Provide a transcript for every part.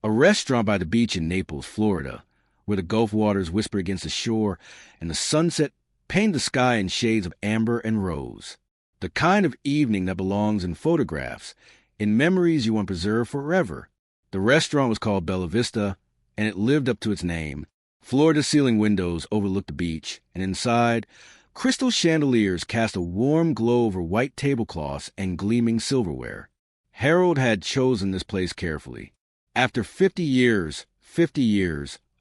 A restaurant by the beach in Naples, Florida, where the Gulf waters whisper against the shore and the sunset painted the sky in shades of amber and rose. The kind of evening that belongs in photographs, in memories you want preserved forever. The restaurant was called Bella Vista, and it lived up to its name. Floor-to-ceiling windows overlooked the beach, and inside, crystal chandeliers cast a warm glow over white tablecloths and gleaming silverware. Harold had chosen this place carefully. After 50 years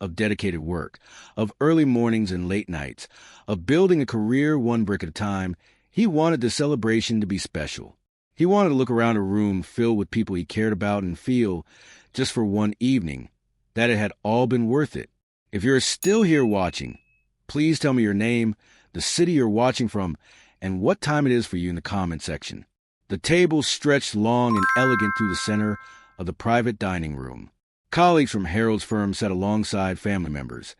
of dedicated work, of early mornings and late nights, of building a career one brick at a time, he wanted the celebration to be special. He wanted to look around a room filled with people he cared about and feel, just for one evening, that it had all been worth it. If you're still here watching, please tell me your name, the city you're watching from, and what time it is for you in the comment section. The table stretched long and elegant through the center of the private dining room. Colleagues from Harold's firm sat alongside family members,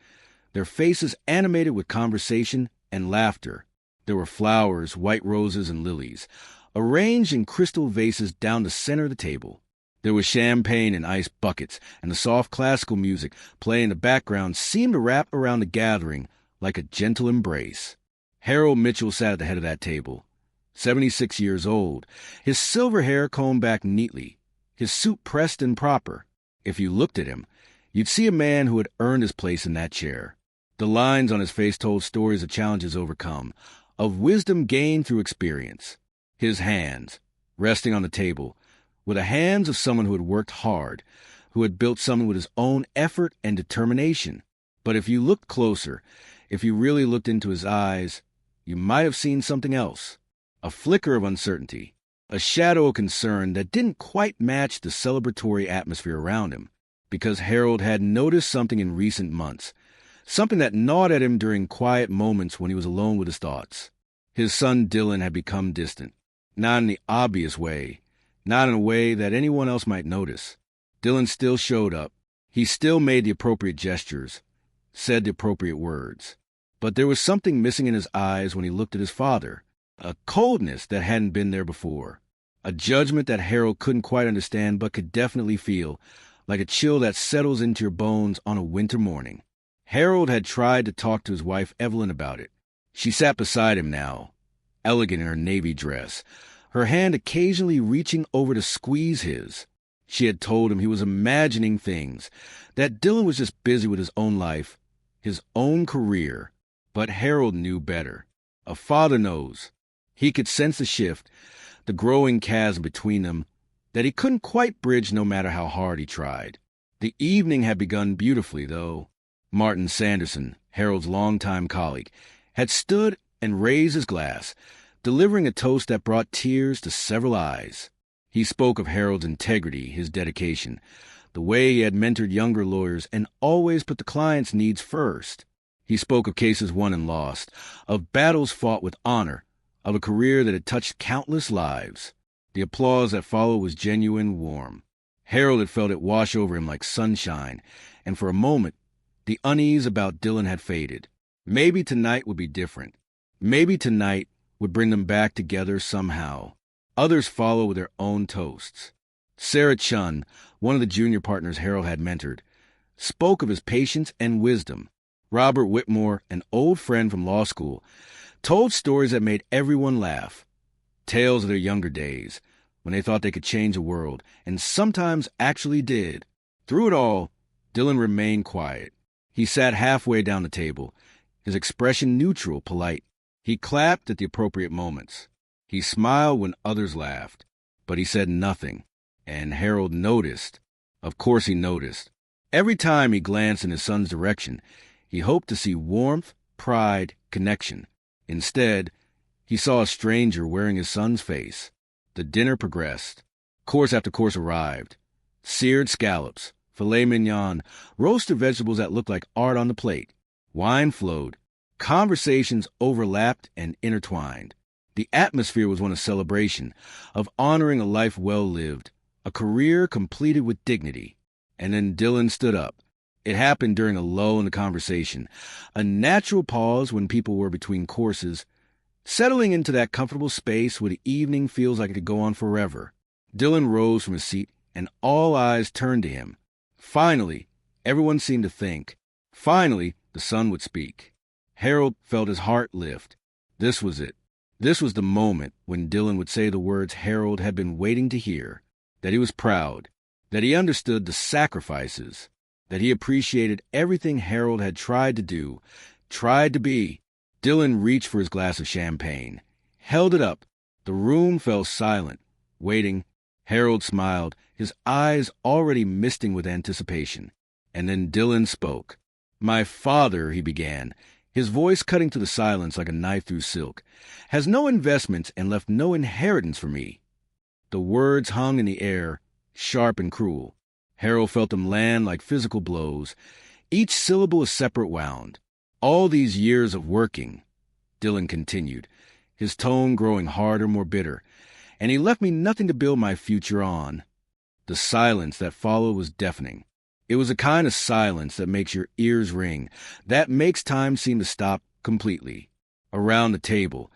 their faces animated with conversation and laughter. There were flowers, white roses, and lilies, arranged in crystal vases down the center of the table. There was champagne in ice buckets, and the soft classical music playing in the background seemed to wrap around the gathering like a gentle embrace. Harold Mitchell sat at the head of that table, 76 years old, his silver hair combed back neatly, his suit pressed and proper. If you looked at him, you'd see a man who had earned his place in that chair. The lines on his face told stories of challenges overcome, of wisdom gained through experience. His hands, resting on the table, were the hands of someone who had worked hard, who had built something with his own effort and determination. But if you looked closer, if you really looked into his eyes, you might have seen something else. A flicker of uncertainty, a shadow of concern that didn't quite match the celebratory atmosphere around him, because Harold had noticed something in recent months, something that gnawed at him during quiet moments when he was alone with his thoughts. His son Dylan had become distant, not in the obvious way, not in a way that anyone else might notice. Dylan still showed up. He still made the appropriate gestures, said the appropriate words. But there was something missing in his eyes when he looked at his father, a coldness that hadn't been there before, a judgment that Harold couldn't quite understand but could definitely feel, like a chill that settles into your bones on a winter morning. Harold had tried to talk to his wife Evelyn about it. She sat beside him now, elegant in her navy dress, her hand occasionally reaching over to squeeze his. She had told him he was imagining things, that Dylan was just busy with his own life, his own career. But Harold knew better. A father knows. He could sense the shift, the growing chasm between them, that he couldn't quite bridge no matter how hard he tried. The evening had begun beautifully, though. Martin Sanderson, Harold's longtime colleague, had stood and raised his glass, delivering a toast that brought tears to several eyes. He spoke of Harold's integrity, his dedication, the way he had mentored younger lawyers and always put the client's needs first. He spoke of cases won and lost, of battles fought with honor, of a career that had touched countless lives. The applause that followed was genuine, warm. Harold had felt it wash over him like sunshine, and for a moment, the unease about Dylan had faded. Maybe tonight would be different. Maybe tonight would bring them back together somehow. Others followed with their own toasts. Sarah Chun, one of the junior partners Harold had mentored, spoke of his patience and wisdom. Robert Whitmore, an old friend from law school, told stories that made everyone laugh. Tales of their younger days, when they thought they could change the world, and sometimes actually did. Through it all, Dylan remained quiet. He sat halfway down the table, his expression neutral, polite. He clapped at the appropriate moments. He smiled when others laughed, but he said nothing. And Harold noticed. Of course he noticed. Every time he glanced in his son's direction, he hoped to see warmth, pride, connection. Instead, he saw a stranger wearing his son's face. The dinner progressed. Course after course arrived. Seared scallops, filet mignon, roasted vegetables that looked like art on the plate. Wine flowed. Conversations overlapped and intertwined. The atmosphere was one of celebration, of honoring a life well lived, a career completed with dignity. And then Dylan stood up. It happened during a lull in the conversation, a natural pause when people were between courses, settling into that comfortable space where the evening feels like it could go on forever. Dylan rose from his seat, and all eyes turned to him. Finally, everyone seemed to think. Finally, the son would speak. Harold felt his heart lift. This was it. This was the moment when Dylan would say the words Harold had been waiting to hear, that he was proud, that he understood the sacrifices, that he appreciated everything Harold had tried to do, tried to be. Dylan reached for his glass of champagne, held it up. The room fell silent, waiting. Harold smiled, his eyes already misting with anticipation. And then Dylan spoke. "My father," he began, his voice cutting through the silence like a knife through silk, "has no investments and left no inheritance for me." The words hung in the air, sharp and cruel. Harold felt them land like physical blows, each syllable a separate wound. "All these years of working," Dylan continued, his tone growing harder, more bitter, "and he left me nothing to build my future on." The silence that followed was deafening. It was a kind of silence that makes your ears ring, that makes time seem to stop completely. Around the table,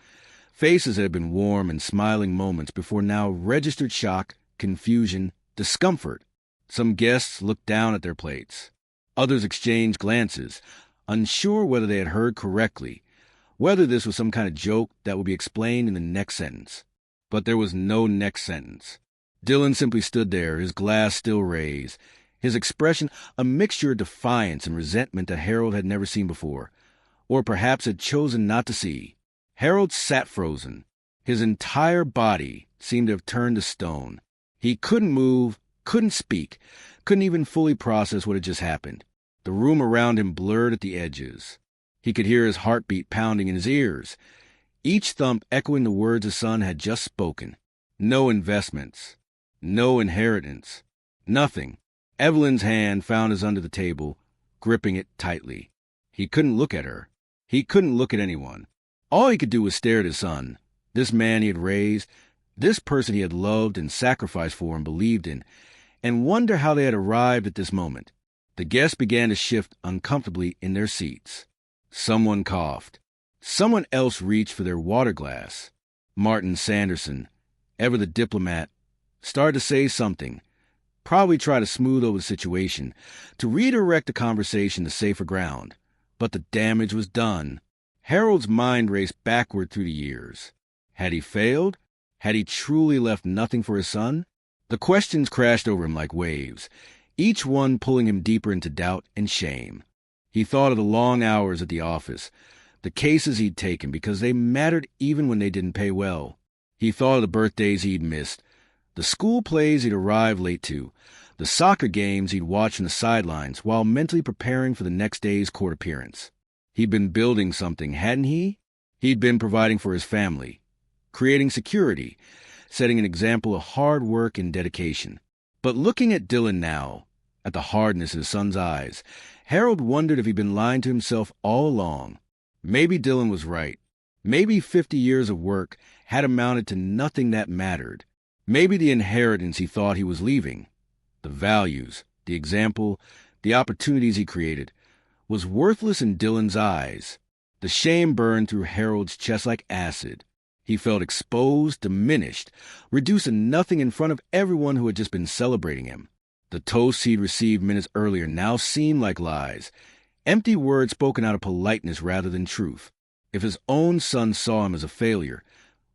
faces that had been warm and smiling moments before now registered shock, confusion, discomfort. Some guests looked down at their plates. Others exchanged glances, unsure whether they had heard correctly, whether this was some kind of joke that would be explained in the next sentence. But there was no next sentence. Dylan simply stood there, his glass still raised, his expression a mixture of defiance and resentment that Harold had never seen before, or perhaps had chosen not to see. Harold sat frozen. His entire body seemed to have turned to stone. He couldn't move, couldn't speak, couldn't even fully process what had just happened. The room around him blurred at the edges. He could hear his heartbeat pounding in his ears, each thump echoing the words his son had just spoken. No investments. No inheritance. Nothing. Evelyn's hand found his under the table, gripping it tightly. He couldn't look at her. He couldn't look at anyone. All he could do was stare at his son, this man he had raised, this person he had loved and sacrificed for and believed in, and wonder how they had arrived at this moment. The guests began to shift uncomfortably in their seats. Someone coughed. Someone else reached for their water glass. Martin Sanderson, ever the diplomat, started to say something, probably try to smooth over the situation, to redirect the conversation to safer ground. But the damage was done. Harold's mind raced backward through the years. Had he failed? Had he truly left nothing for his son? The questions crashed over him like waves, each one pulling him deeper into doubt and shame. He thought of the long hours at the office, the cases he'd taken because they mattered even when they didn't pay well. He thought of the birthdays he'd missed, the school plays he'd arrived late to, the soccer games he'd watched from the sidelines while mentally preparing for the next day's court appearance. He'd been building something, hadn't he? He'd been providing for his family, creating security, setting an example of hard work and dedication. But looking at Dylan now, at the hardness in his son's eyes, Harold wondered if he'd been lying to himself all along. Maybe Dylan was right. Maybe 50 years of work had amounted to nothing that mattered. Maybe the inheritance he thought he was leaving, the values, the example, the opportunities he created, was worthless in Dylan's eyes. The shame burned through Harold's chest like acid. He felt exposed, diminished, reduced to nothing in front of everyone who had just been celebrating him. The toasts he'd received minutes earlier now seemed like lies, empty words spoken out of politeness rather than truth. If his own son saw him as a failure,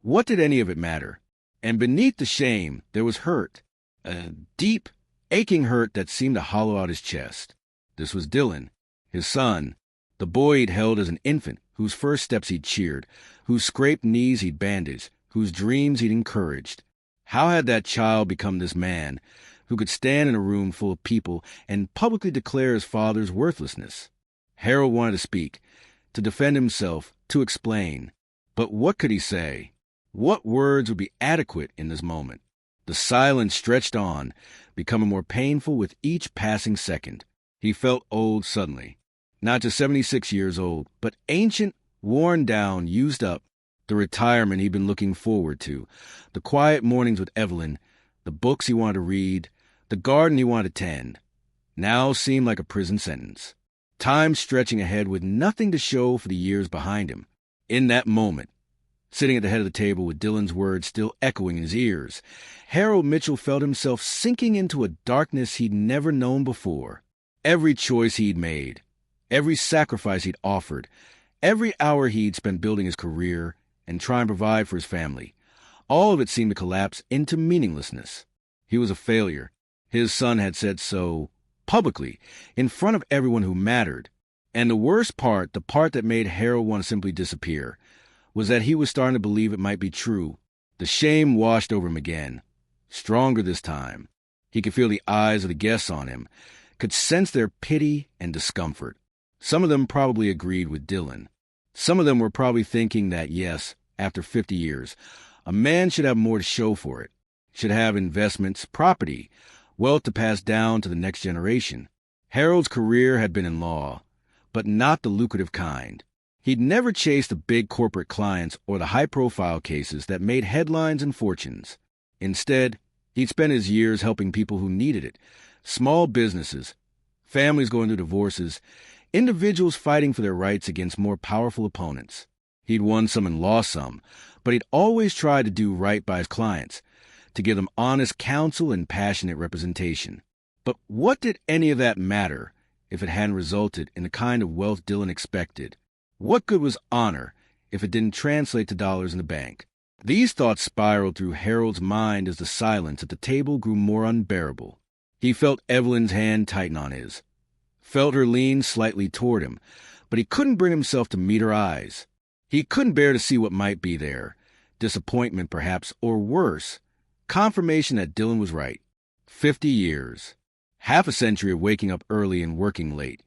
what did any of it matter? And beneath the shame, there was hurt, a deep, aching hurt that seemed to hollow out his chest. This was Dylan, his son, the boy he'd held as an infant, whose first steps he'd cheered, whose scraped knees he'd bandaged, whose dreams he'd encouraged. How had that child become this man, who could stand in a room full of people and publicly declare his father's worthlessness? Harold wanted to speak, to defend himself, to explain. But what could he say? What words would be adequate in this moment? The silence stretched on, becoming more painful with each passing second. He felt old suddenly. Not just 76 years old, but ancient, worn down, used up. The retirement he'd been looking forward to, the quiet mornings with Evelyn, the books he wanted to read, the garden he wanted to tend, now seemed like a prison sentence. Time stretching ahead with nothing to show for the years behind him. In that moment, Sitting at the head of the table with Dylan's words still echoing in his ears, Harold Mitchell felt himself sinking into a darkness he'd never known before. Every choice he'd made, every sacrifice he'd offered, every hour he'd spent building his career and trying to provide for his family, all of it seemed to collapse into meaninglessness. He was a failure. His son had said so publicly, in front of everyone who mattered. And the worst part, the part that made Harold want to simply disappear, was that he was starting to believe it might be true. The shame washed over him again, stronger this time. He could feel the eyes of the guests on him, could sense their pity and discomfort. Some of them probably agreed with Dylan. Some of them were probably thinking that, yes, after 50 years, a man should have more to show for it, should have investments, property, wealth to pass down to the next generation. Harold's career had been in law, but not the lucrative kind. He'd never chased the big corporate clients or the high-profile cases that made headlines and fortunes. Instead, he'd spent his years helping people who needed it, small businesses, families going through divorces, individuals fighting for their rights against more powerful opponents. He'd won some and lost some, but he'd always tried to do right by his clients, to give them honest counsel and passionate representation. But what did any of that matter if it hadn't resulted in the kind of wealth Dylan expected? What good was honor if it didn't translate to dollars in the bank? These thoughts spiraled through Harold's mind as the silence at the table grew more unbearable. He felt Evelyn's hand tighten on his, felt her lean slightly toward him, but he couldn't bring himself to meet her eyes. He couldn't bear to see what might be there, disappointment perhaps, or worse, confirmation that Dylan was right. 50 years. Half a century of waking up early and working late,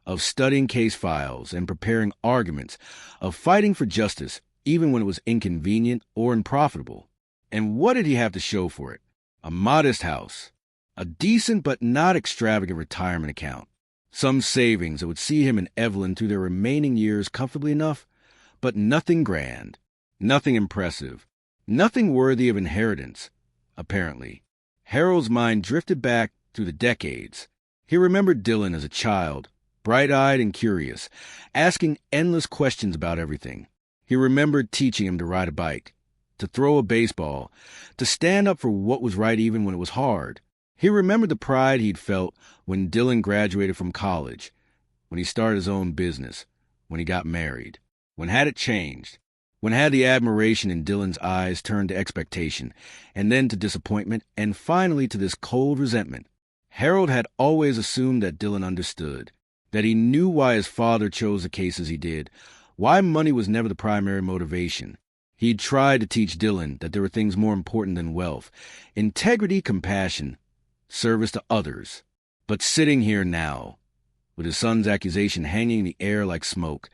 of studying case files and preparing arguments, of fighting for justice even when it was inconvenient or unprofitable. And what did he have to show for it? A modest house, a decent but not extravagant retirement account, some savings that would see him and Evelyn through their remaining years comfortably enough, but nothing grand, nothing impressive, nothing worthy of inheritance, apparently. Harold's mind drifted back through the decades. He remembered Dylan as a child, bright-eyed and curious, asking endless questions about everything. He remembered teaching him to ride a bike, to throw a baseball, to stand up for what was right even when it was hard. He remembered the pride he'd felt when Dylan graduated from college, when he started his own business, when he got married. When had it changed? When had the admiration in Dylan's eyes turned to expectation, and then to disappointment, and finally to this cold resentment? Harold had always assumed that Dylan understood, that he knew why his father chose the cases he did, why money was never the primary motivation. He'd tried to teach Dylan that there were things more important than wealth, integrity, compassion, service to others. But sitting here now, with his son's accusation hanging in the air like smoke,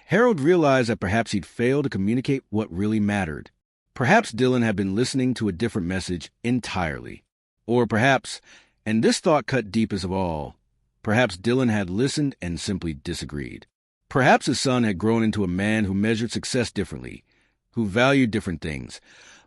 Harold realized that perhaps he'd failed to communicate what really mattered. Perhaps Dylan had been listening to a different message entirely. Or perhaps, and this thought cut deepest of all, perhaps Dylan had listened and simply disagreed. Perhaps his son had grown into a man who measured success differently, who valued different things,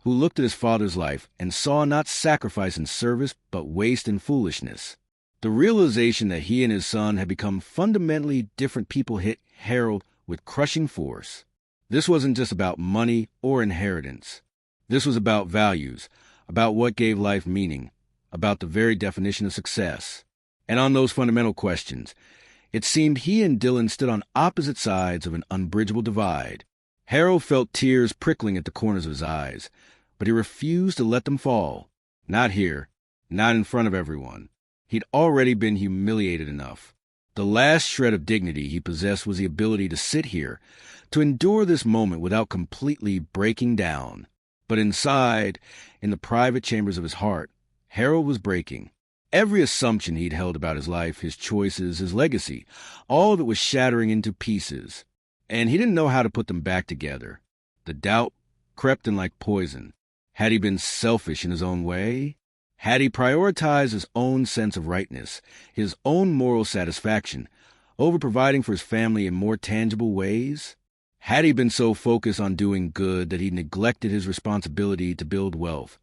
who looked at his father's life and saw not sacrifice and service, but waste and foolishness. The realization that he and his son had become fundamentally different people hit Harold with crushing force. This wasn't just about money or inheritance. This was about values, about what gave life meaning, about the very definition of success. And on those fundamental questions, it seemed he and Dylan stood on opposite sides of an unbridgeable divide. Harold felt tears prickling at the corners of his eyes, but he refused to let them fall. Not here, not in front of everyone. He'd already been humiliated enough. The last shred of dignity he possessed was the ability to sit here, to endure this moment without completely breaking down. But inside, in the private chambers of his heart, Harold was breaking. Every assumption he'd held about his life, his choices, his legacy, all of it was shattering into pieces. And he didn't know how to put them back together. The doubt crept in like poison. Had he been selfish in his own way? Had he prioritized his own sense of rightness, his own moral satisfaction, over providing for his family in more tangible ways? Had he been so focused on doing good that he neglected his responsibility to build wealth,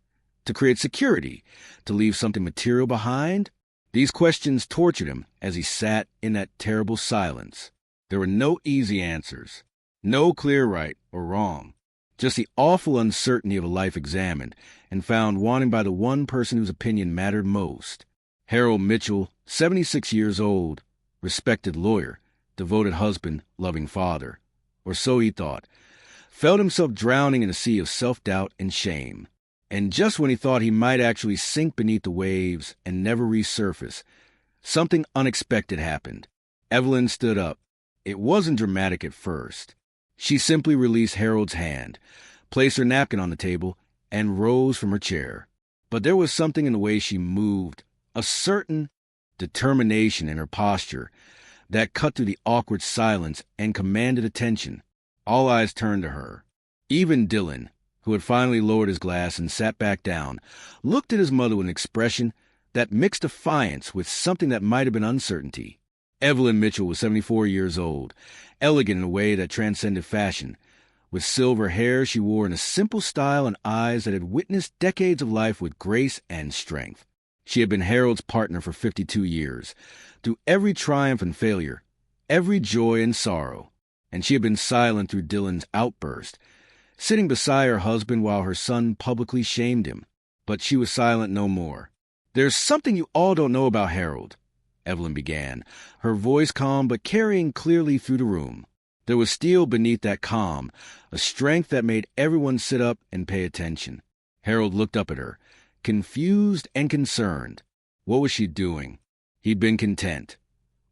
to create security, to leave something material behind? These questions tortured him as he sat in that terrible silence. There were no easy answers, no clear right or wrong. Just the awful uncertainty of a life examined and found wanting by the one person whose opinion mattered most. Harold Mitchell, 76 years old, respected lawyer, devoted husband, loving father, or so he thought, felt himself drowning in a sea of self-doubt and shame. And just when he thought he might actually sink beneath the waves and never resurface, something unexpected happened. Evelyn stood up. It wasn't dramatic at first. She simply released Harold's hand, placed her napkin on the table, and rose from her chair. But there was something in the way she moved, a certain determination in her posture, that cut through the awkward silence and commanded attention. All eyes turned to her. Even Dylan, who had finally lowered his glass and sat back down, looked at his mother with an expression that mixed defiance with something that might have been uncertainty. Evelyn Mitchell was 74 years old, elegant in a way that transcended fashion. With silver hair she wore in a simple style and eyes that had witnessed decades of life with grace and strength. She had been Harold's partner for 52 years, through every triumph and failure, every joy and sorrow, and she had been silent through Dylan's outburst, sitting beside her husband while her son publicly shamed him. But she was silent no more. "There's something you all don't know about Harold," Evelyn began, her voice calm but carrying clearly through the room. There was steel beneath that calm, a strength that made everyone sit up and pay attention. Harold looked up at her, confused and concerned. What was she doing? He'd been content.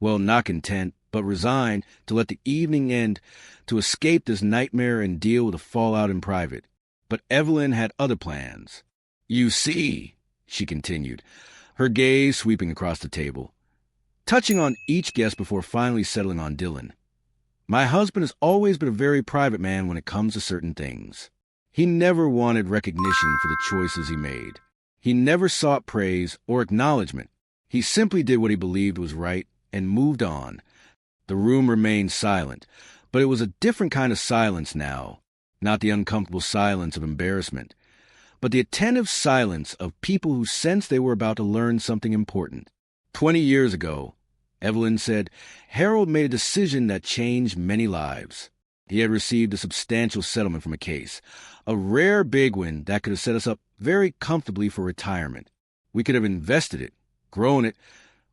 Well, not content, but resigned to let the evening end, to escape this nightmare and deal with the fallout in private. But Evelyn had other plans. "You see," she continued, her gaze sweeping across the table, touching on each guest before finally settling on Dylan. "My husband has always been a very private man when it comes to certain things. He never wanted recognition for the choices he made. He never sought praise or acknowledgement. He simply did what he believed was right and moved on." The room remained silent, but it was a different kind of silence now, not the uncomfortable silence of embarrassment, but the attentive silence of people who sensed they were about to learn something important. 20 years ago, Evelyn said, Harold made a decision that changed many lives. He had received a substantial settlement from a case, a rare big win that could have set us up very comfortably for retirement. We could have invested it, grown it,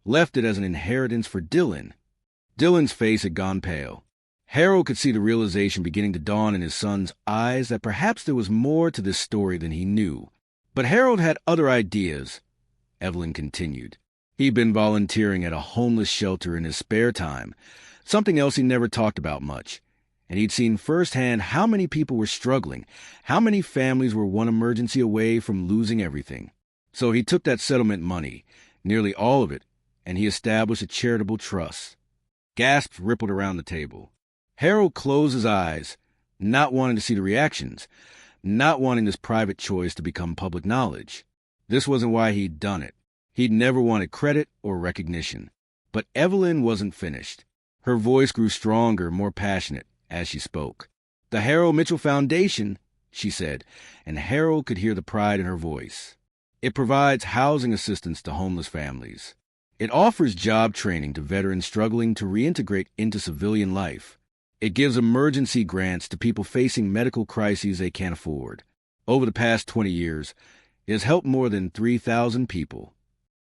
left it as an inheritance for Dylan. Dylan's face had gone pale. Harold could see the realization beginning to dawn in his son's eyes that perhaps there was more to this story than he knew. But Harold had other ideas, Evelyn continued. He'd been volunteering at a homeless shelter in his spare time, something else he never talked about much. And he'd seen firsthand how many people were struggling, how many families were one emergency away from losing everything. So he took that settlement money, nearly all of it, and he established a charitable trust. Gasps rippled around the table. Harold closed his eyes, not wanting to see the reactions, not wanting this private choice to become public knowledge. This wasn't why he'd done it. He'd never wanted credit or recognition. But Evelyn wasn't finished. Her voice grew stronger, more passionate, as she spoke. "The Harold Mitchell Foundation," she said, and Harold could hear the pride in her voice. "It provides housing assistance to homeless families. It offers job training to veterans struggling to reintegrate into civilian life. It gives emergency grants to people facing medical crises they can't afford. Over the past 20 years, it has helped more than 3,000 people."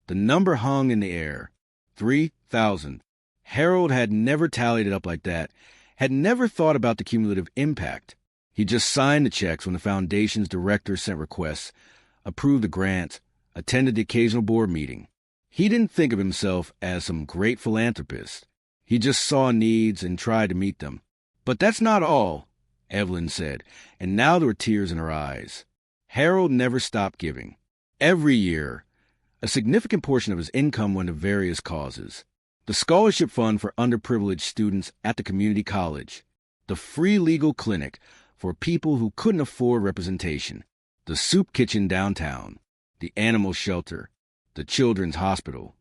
The number hung in the air. 3,000. Harold had never tallied it up like that, had never thought about the cumulative impact. He just signed the checks when the foundation's director sent requests, approved the grants, attended the occasional board meeting. He didn't think of himself as some great philanthropist. He just saw needs and tried to meet them. "But that's not all," Evelyn said, and now there were tears in her eyes. Harold never stopped giving. Every year, a significant portion of his income went to various causes. The scholarship fund for underprivileged students at the community college, the free legal clinic for people who couldn't afford representation, the soup kitchen downtown, the animal shelter, the children's hospital.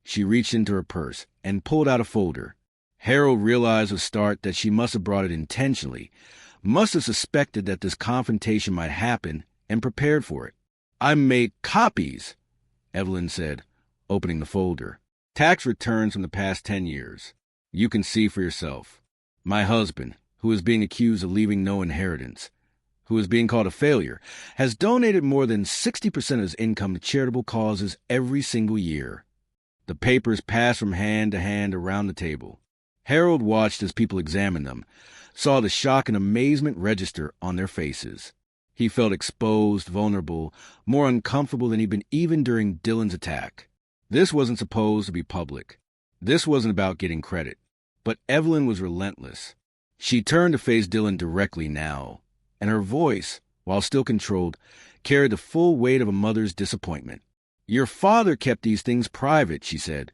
She reached into her purse and pulled out a folder. Harold realized with start that she must have brought it intentionally, must have suspected that this confrontation might happen and prepared for it. "I made copies," Evelyn said, opening the folder. "Tax returns from the past 10 years. You can see for yourself. My husband, who is being accused of leaving no inheritance. who is being called a failure, has donated more than 60% of his income to charitable causes every single year. The papers passed from hand to hand around the table. Harold watched as people examined them, saw the shock and amazement register on their faces. He felt exposed, vulnerable, more uncomfortable than he'd been even during Dylan's attack. This wasn't supposed to be public. This wasn't about getting credit. But Evelyn was relentless. She turned to face Dylan directly now, and her voice, while still controlled, carried the full weight of a mother's disappointment. "Your father kept these things private," she said,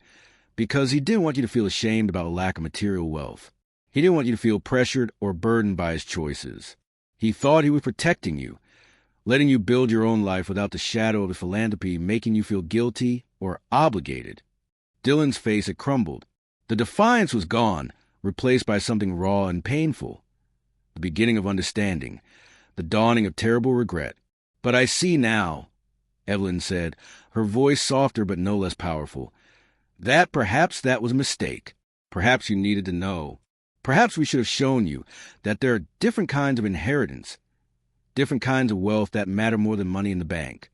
"because he didn't want you to feel ashamed about a lack of material wealth. He didn't want you to feel pressured or burdened by his choices. He thought he was protecting you, letting you build your own life without the shadow of his philanthropy making you feel guilty or obligated." Dylan's face had crumbled. The defiance was gone, replaced by something raw and painful. The beginning of understanding, the dawning of terrible regret. "But I see now," Evelyn said, her voice softer but no less powerful, "that perhaps that was a mistake. Perhaps you needed to know. Perhaps we should have shown you that there are different kinds of inheritance, different kinds of wealth that matter more than money in the bank."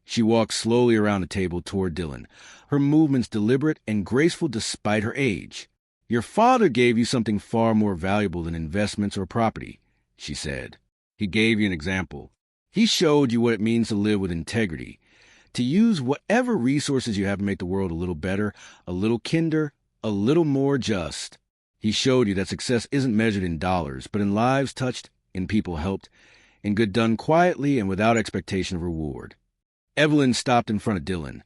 She walked slowly around the table toward Dylan, her movements deliberate and graceful despite her age. "Your father gave you something far more valuable than investments or property," she said. "He gave you an example. He showed you what it means to live with integrity, to use whatever resources you have to make the world a little better, a little kinder, a little more just. He showed you that success isn't measured in dollars, but in lives touched, in people helped, in good done quietly and without expectation of reward." Evelyn stopped in front of Dylan,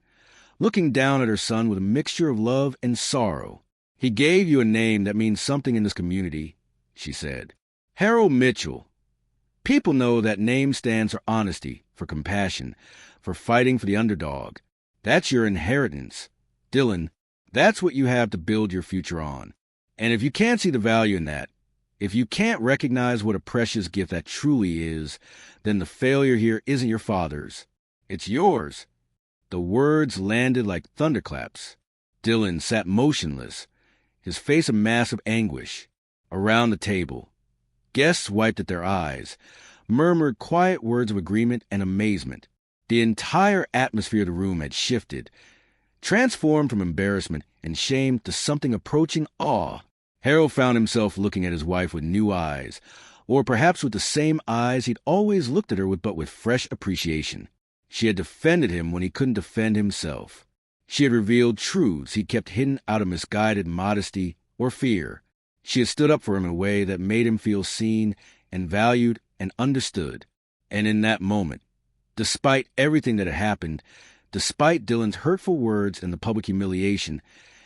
looking down at her son with a mixture of love and sorrow. "He gave you a name that means something in this community," she said. "Harold Mitchell. People know that name stands for honesty, for compassion, for fighting for the underdog. That's your inheritance. Dylan, that's what you have to build your future on. And if you can't see the value in that, if you can't recognize what a precious gift that truly is, then the failure here isn't your father's. It's yours." The words landed like thunderclaps. Dylan sat motionless, his face a mask of anguish. Around the table, guests wiped at their eyes, murmured quiet words of agreement and amazement. The entire atmosphere of the room had shifted, transformed from embarrassment and shame to something approaching awe. Harold found himself looking at his wife with new eyes, or perhaps with the same eyes he'd always looked at her with, but with fresh appreciation. She had defended him when he couldn't defend himself. She had revealed truths he'd kept hidden out of misguided modesty or fear. She had stood up for him in a way that made him feel seen and valued and understood. And in that moment, despite everything that had happened, despite Dylan's hurtful words and the public humiliation,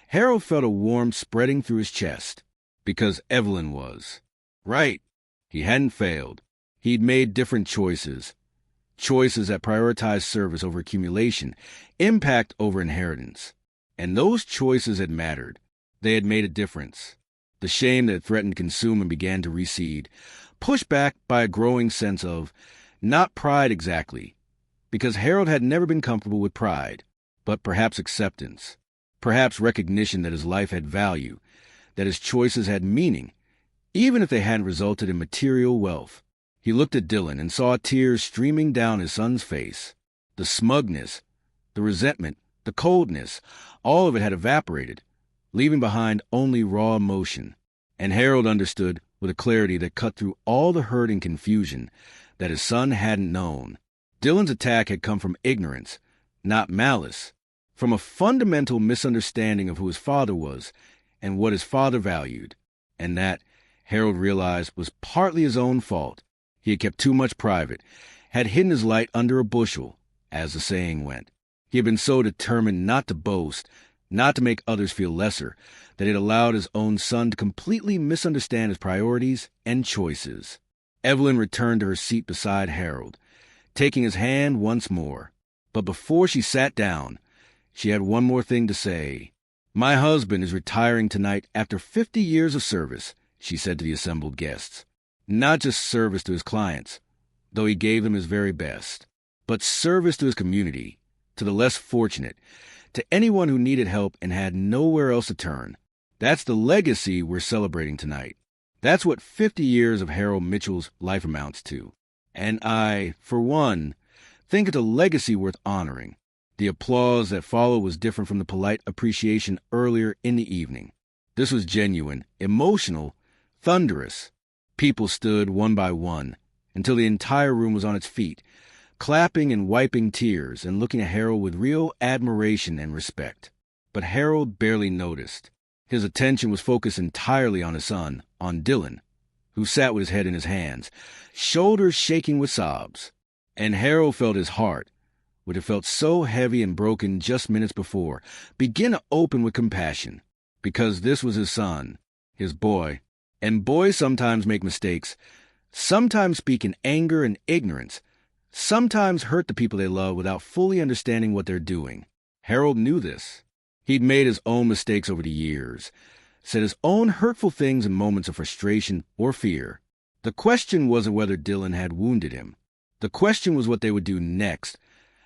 Harold felt a warmth spreading through his chest. Because Evelyn was right. He hadn't failed. He'd made different choices. Choices that prioritized service over accumulation, impact over inheritance. And those choices had mattered. They had made a difference. The shame that threatened to consume him began to recede, pushed back by a growing sense of, not pride exactly, because Harold had never been comfortable with pride, but perhaps acceptance, perhaps recognition that his life had value, that his choices had meaning, even if they hadn't resulted in material wealth. He looked at Dylan and saw tears streaming down his son's face. The smugness, the resentment, the coldness, all of it had evaporated, leaving behind only raw emotion. And Harold understood with a clarity that cut through all the hurt and confusion that his son hadn't known. Dylan's attack had come from ignorance, not malice, from a fundamental misunderstanding of who his father was and what his father valued. And that, Harold realized, was partly his own fault. He had kept too much private, had hidden his light under a bushel, as the saying went. He had been so determined not to boast, not to make others feel lesser, that it allowed his own son to completely misunderstand his priorities and choices. Evelyn returned to her seat beside Harold, taking his hand once more. But before she sat down, she had one more thing to say. "My husband is retiring tonight after 50 years of service," she said to the assembled guests. Not just service to his clients, though he gave them his very best, but service to his community, to the less fortunate, to anyone who needed help and had nowhere else to turn. That's the legacy we're celebrating tonight. That's what 50 years of Harold Mitchell's life amounts to. And I, for one, think it's a legacy worth honoring. The applause that followed was different from the polite appreciation earlier in the evening. This was genuine, emotional, thunderous. People stood one by one until the entire room was on its feet, clapping and wiping tears and looking at Harold with real admiration and respect. But Harold barely noticed. His attention was focused entirely on his son, on Dylan, who sat with his head in his hands, shoulders shaking with sobs. And Harold felt his heart, which had felt so heavy and broken just minutes before, begin to open with compassion, because this was his son, his boy. And boys sometimes make mistakes, sometimes speak in anger and ignorance, sometimes hurt the people they love without fully understanding what they're doing. Harold knew this. He'd made his own mistakes over the years, said his own hurtful things in moments of frustration or fear. The question wasn't whether Dylan had wounded him. The question was what they would do next,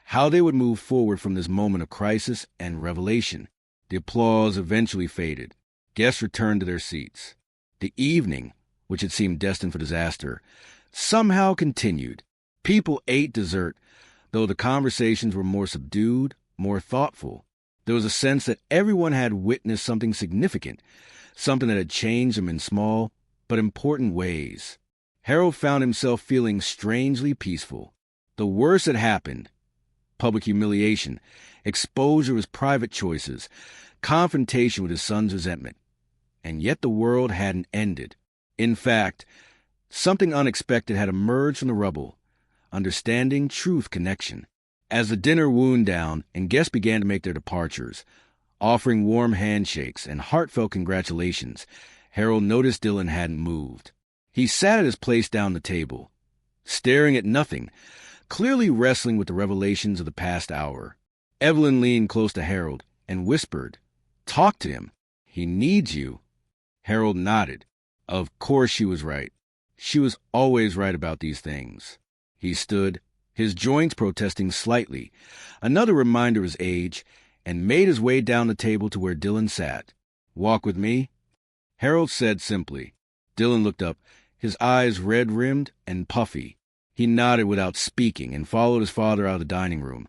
how they would move forward from this moment of crisis and revelation. The applause eventually faded. Guests returned to their seats. The evening, which had seemed destined for disaster, somehow continued. People ate dessert, though the conversations were more subdued, more thoughtful. There was a sense that everyone had witnessed something significant, something that had changed them in small but important ways. Harold found himself feeling strangely peaceful. The worst had happened. Public humiliation, exposure of his private choices, confrontation with his son's resentment. And yet the world hadn't ended. In fact, something unexpected had emerged from the rubble. Understanding, truth, connection. As the dinner wound down and guests began to make their departures, offering warm handshakes and heartfelt congratulations, Harold noticed Dylan hadn't moved. He sat at his place down the table, staring at nothing, clearly wrestling with the revelations of the past hour. Evelyn leaned close to Harold and whispered, "Talk to him. He needs you." Harold nodded. Of course she was right. She was always right about these things. He stood, his joints protesting slightly, another reminder of his age, and made his way down the table to where Dylan sat. "Walk with me?" Harold said simply. Dylan looked up, his eyes red-rimmed and puffy. He nodded without speaking and followed his father out of the dining room,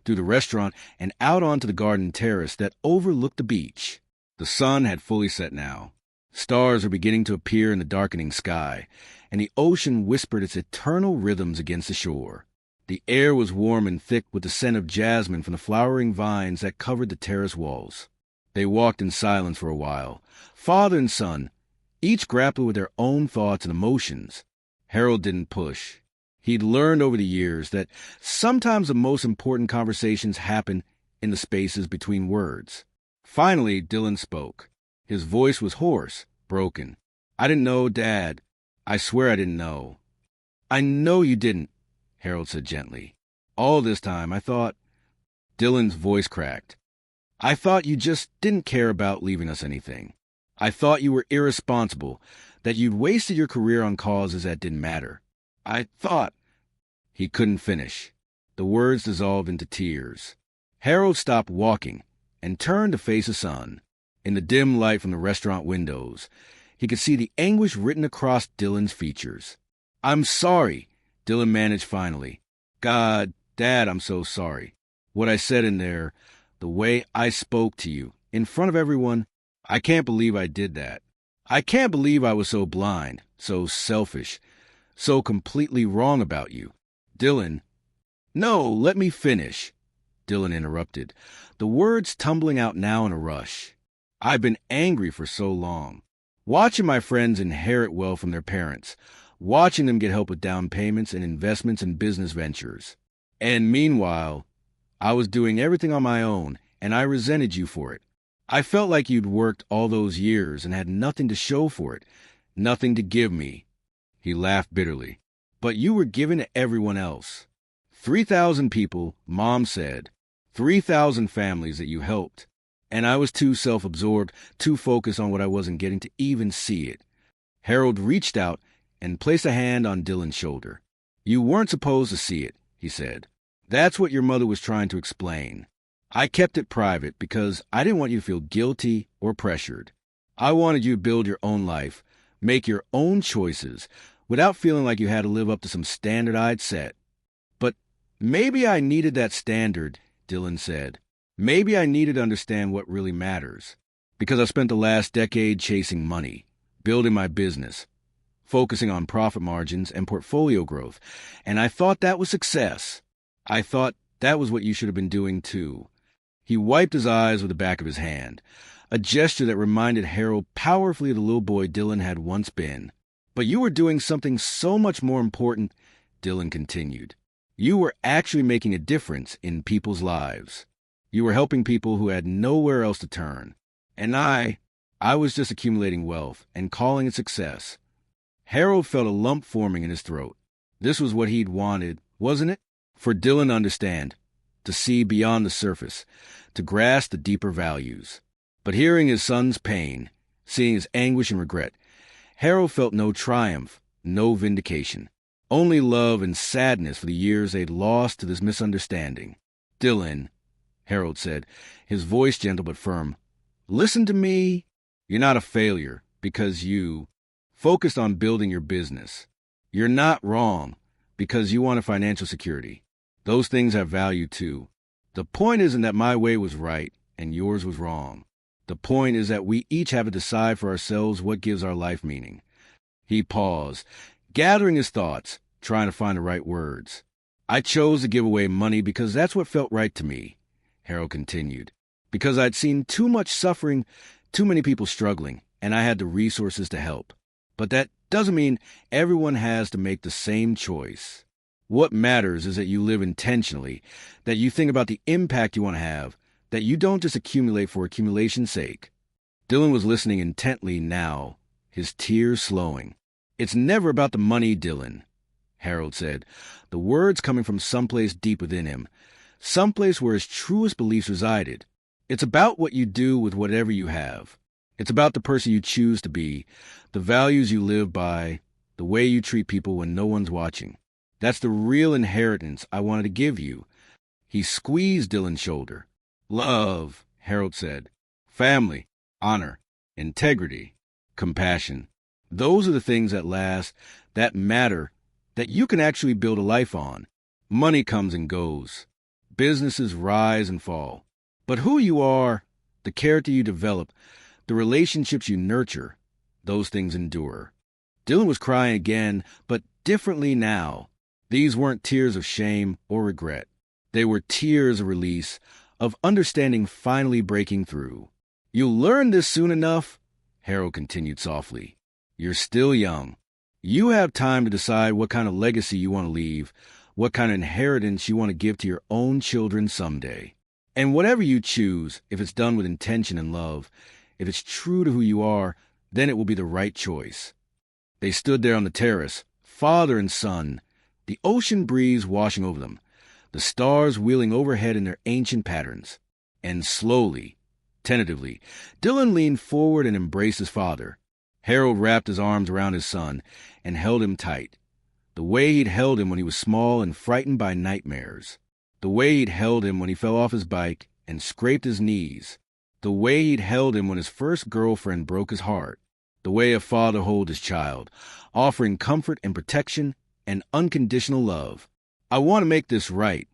through the restaurant and out onto the garden terrace that overlooked the beach. The sun had fully set now. Stars were beginning to appear in the darkening sky, and the ocean whispered its eternal rhythms against the shore. The air was warm and thick with the scent of jasmine from the flowering vines that covered the terrace walls. They walked in silence for a while, father and son, each grappling with their own thoughts and emotions. Harold didn't push. He'd learned over the years that sometimes the most important conversations happen in the spaces between words. Finally, Dylan spoke. His voice was hoarse, broken. "I didn't know, Dad. I swear I didn't know." "I know you didn't," Harold said gently. "All this time, I thought—" Dylan's voice cracked. "I thought you just didn't care about leaving us anything. I thought you were irresponsible, that you'd wasted your career on causes that didn't matter. I thought—" He couldn't finish. The words dissolved into tears. Harold stopped walking and turned to face his son. In the dim light from the restaurant windows, he could see the anguish written across Dylan's features. "I'm sorry," Dylan managed finally. "God, Dad, I'm so sorry. What I said in there, the way I spoke to you, in front of everyone, I can't believe I did that. I can't believe I was so blind, so selfish, so completely wrong about you." Dylan— "No, let me finish," Dylan interrupted, the words tumbling out now in a rush. "I've been angry for so long, watching my friends inherit wealth from their parents, watching them get help with down payments and investments in business ventures. And meanwhile, I was doing everything on my own, and I resented you for it. I felt like you'd worked all those years and had nothing to show for it, nothing to give me." He laughed bitterly. "But you were given to everyone else. 3,000 people, Mom said, 3,000 families that you helped. And I was too self-absorbed, too focused on what I wasn't getting to even see it." Harold reached out and placed a hand on Dylan's shoulder. "You weren't supposed to see it," he said. "That's what your mother was trying to explain. I kept it private because I didn't want you to feel guilty or pressured. I wanted you to build your own life, make your own choices, without feeling like you had to live up to some standard I'd set. But maybe I needed that standard, Dylan said. Maybe I needed to understand what really matters. Because I spent the last decade chasing money, building my business, focusing on profit margins and portfolio growth, and I thought that was success. I thought that was what you should have been doing too. He wiped his eyes with the back of his hand, a gesture that reminded Harold powerfully of the little boy Dylan had once been. But you were doing something so much more important, Dylan continued. You were actually making a difference in people's lives. You were helping people who had nowhere else to turn. And I was just accumulating wealth and calling it success. Harold felt a lump forming in his throat. This was what he'd wanted, wasn't it? For Dylan to understand, to see beyond the surface, to grasp the deeper values. But hearing his son's pain, seeing his anguish and regret, Harold felt no triumph, no vindication, only love and sadness for the years they'd lost to this misunderstanding. Dylan, Harold said, his voice gentle but firm, listen to me. You're not a failure because you focused on building your business. You're not wrong because you wanted financial security. Those things have value too. The point isn't that my way was right and yours was wrong. The point is that we each have to decide for ourselves what gives our life meaning. He paused, gathering his thoughts, trying to find the right words. I chose to give away money because that's what felt right to me, Harold continued. Because I'd seen too much suffering, too many people struggling, and I had the resources to help. But that doesn't mean everyone has to make the same choice. What matters is that you live intentionally, that you think about the impact you want to have, that you don't just accumulate for accumulation's sake. Dylan was listening intently now, his tears slowing. It's never about the money, Dylan, Harold said, the words coming from someplace deep within him, someplace where his truest beliefs resided. It's about what you do with whatever you have. It's about the person you choose to be, the values you live by, the way you treat people when no one's watching. That's the real inheritance I wanted to give you. He squeezed Dylan's shoulder. Love, Harold said. Family, honor, integrity, compassion. Those are the things that last, that matter, that you can actually build a life on. Money comes and goes. Businesses rise and fall. But who you are, the character you develop, the relationships you nurture, those things endure. Dylan was crying again, but differently now. These weren't tears of shame or regret. They were tears of release, of understanding finally breaking through. You'll learn this soon enough, Harold continued softly. You're still young. You have time to decide what kind of legacy you want to leave, what kind of inheritance you want to give to your own children someday. And whatever you choose, if it's done with intention and love, if it's true to who you are, then it will be the right choice. They stood there on the terrace, father and son, the ocean breeze washing over them, the stars wheeling overhead in their ancient patterns. And slowly, tentatively, Dylan leaned forward and embraced his father. Harold wrapped his arms around his son and held him tight, the way he'd held him when he was small and frightened by nightmares, the way he'd held him when he fell off his bike and scraped his knees, the way he'd held him when his first girlfriend broke his heart, the way a father holds his child, offering comfort and protection and unconditional love. I want to make this right,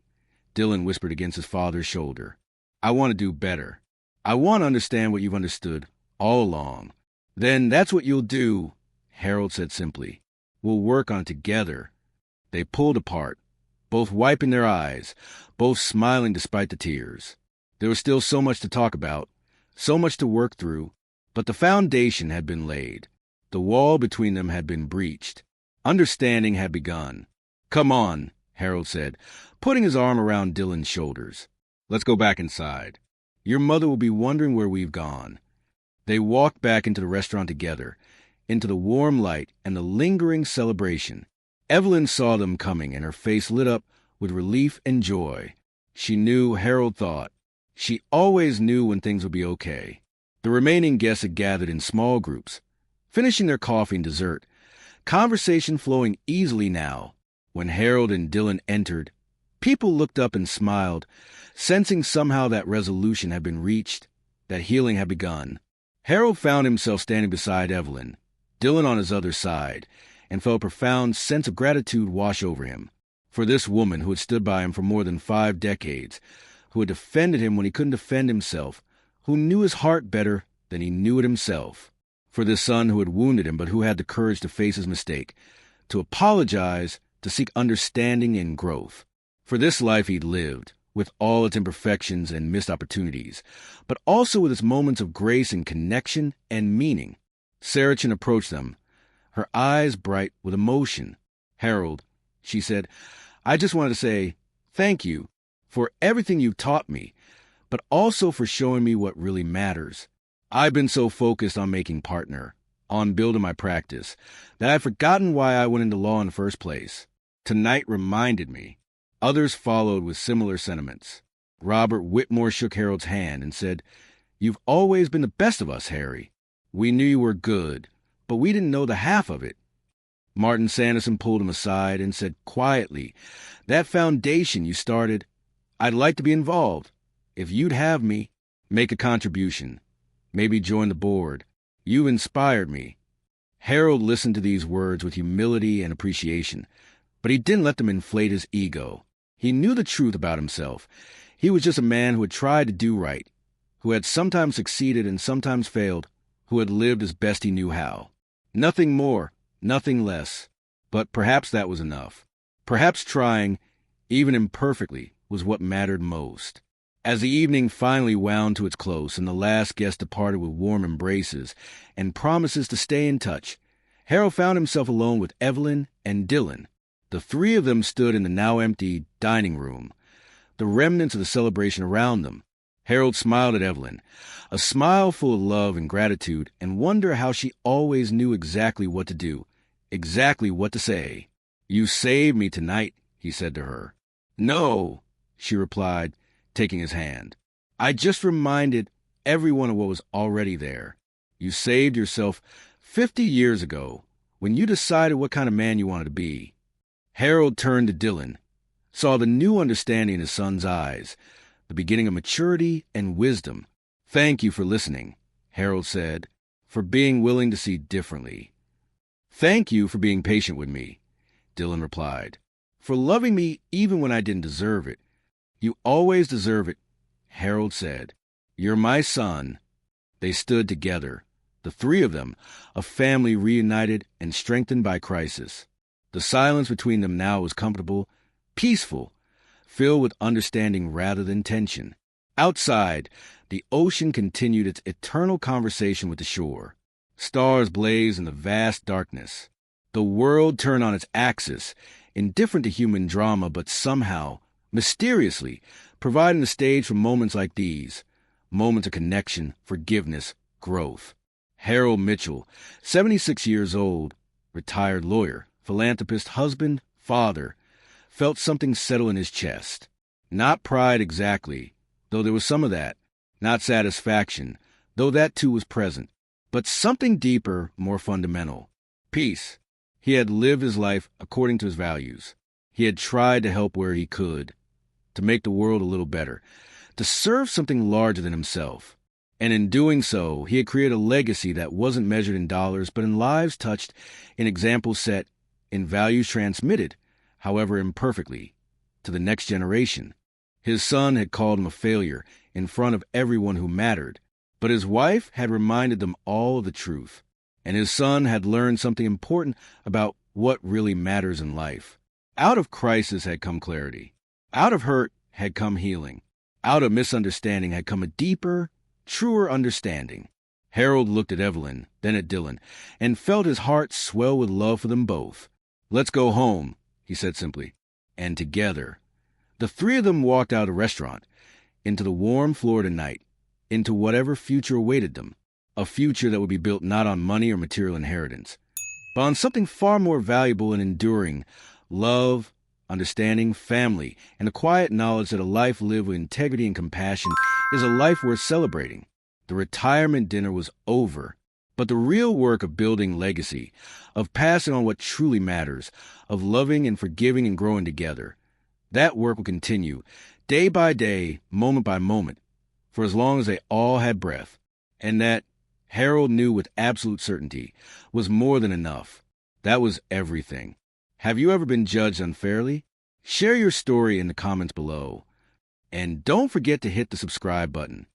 Dylan whispered against his father's shoulder. I want to do better. I want to understand what you've understood all along. Then that's what you'll do, Harold said simply. We'll work on it together. They pulled apart, both wiping their eyes, both smiling despite the tears. There was still so much to talk about, so much to work through, but the foundation had been laid. The wall between them had been breached. Understanding had begun. Come on, Harold said, putting his arm around Dylan's shoulders. Let's go back inside. Your mother will be wondering where we've gone. They walked back into the restaurant together, into the warm light and the lingering celebration. Evelyn saw them coming, and her face lit up with relief and joy. She knew, Harold thought. She always knew when things would be okay. The remaining guests had gathered in small groups, finishing their coffee and dessert, conversation flowing easily now. When Harold and Dylan entered, people looked up and smiled, sensing somehow that resolution had been reached, that healing had begun. Harold found himself standing beside Evelyn, Dylan on his other side, and felt a profound sense of gratitude wash over him. For this woman who had stood by him for more than 5 decades, who had defended him when he couldn't defend himself, who knew his heart better than he knew it himself. For this son who had wounded him but who had the courage to face his mistake, to apologize, to seek understanding and growth. For this life he'd lived, with all its imperfections and missed opportunities, but also with its moments of grace and connection and meaning. Saracen approached them, her eyes bright with emotion. "Harold," she said, "I just wanted to say thank you for everything you've taught me, but also for showing me what really matters. I've been so focused on making partner, on building my practice, that I've forgotten why I went into law in the first place. Tonight reminded me." Others followed with similar sentiments. Robert Whitmore shook Harold's hand and said, "You've always been the best of us, Harry. We knew you were good, but we didn't know the half of it." Martin Sanderson pulled him aside and said quietly, "That foundation you started, I'd like to be involved. If you'd have me, make a contribution. Maybe join the board. You inspired me." Harold listened to these words with humility and appreciation, but he didn't let them inflate his ego. He knew the truth about himself. He was just a man who had tried to do right, who had sometimes succeeded and sometimes failed, who had lived as best he knew how. Nothing more, nothing less. But perhaps that was enough. Perhaps trying, even imperfectly, was what mattered most. As the evening finally wound to its close and the last guest departed with warm embraces and promises to stay in touch, Harold found himself alone with Evelyn and Dylan. The 3 of them stood in the now empty dining room, the remnants of the celebration around them. Harold smiled at Evelyn, a smile full of love and gratitude, and wondered how she always knew exactly what to do, exactly what to say. "You saved me tonight," he said to her. "No," she replied, taking his hand. "I just reminded everyone of what was already there. You saved yourself 50 years ago, when you decided what kind of man you wanted to be." Harold turned to Dylan, saw the new understanding in his son's eyes, the beginning of maturity and wisdom. "Thank you for listening," Harold said, "for being willing to see differently." "Thank you for being patient with me," Dylan replied, "for loving me even when I didn't deserve it." "You always deserve it," Harold said. "You're my son." They stood together, the 3 of them, a family reunited and strengthened by crisis. The silence between them now was comfortable, peaceful, filled with understanding rather than tension. Outside, the ocean continued its eternal conversation with the shore. Stars blazed in the vast darkness. The world turned on its axis, indifferent to human drama, but somehow, mysteriously, providing a stage for moments like these, moments of connection, forgiveness, growth. Harold Mitchell, 76 years old, retired lawyer, philanthropist, husband, father, felt something settle in his chest. Not pride exactly, though there was some of that. Not satisfaction, though that too was present. But something deeper, more fundamental. Peace. He had lived his life according to his values. He had tried to help where he could, to make the world a little better, to serve something larger than himself. And in doing so, he had created a legacy that wasn't measured in dollars, but in lives touched, in examples set, in values transmitted, however imperfectly, to the next generation. His son had called him a failure in front of everyone who mattered, but his wife had reminded them all of the truth, and his son had learned something important about what really matters in life. Out of crisis had come clarity. Out of hurt had come healing. Out of misunderstanding had come a deeper, truer understanding. Harold looked at Evelyn, then at Dylan, and felt his heart swell with love for them both. "Let's go home," he said simply. And together, the 3 of them walked out of the restaurant, into the warm Florida night, into whatever future awaited them, a future that would be built not on money or material inheritance, but on something far more valuable and enduring: love, understanding, family, and the quiet knowledge that a life lived with integrity and compassion is a life worth celebrating. The retirement dinner was over, but the real work of building legacy, of passing on what truly matters, of loving and forgiving and growing together, that work will continue, day by day, moment by moment, for as long as they all had breath. And that, Harold knew with absolute certainty, was more than enough. That was everything. Have you ever been judged unfairly? Share your story in the comments below. And don't forget to hit the subscribe button.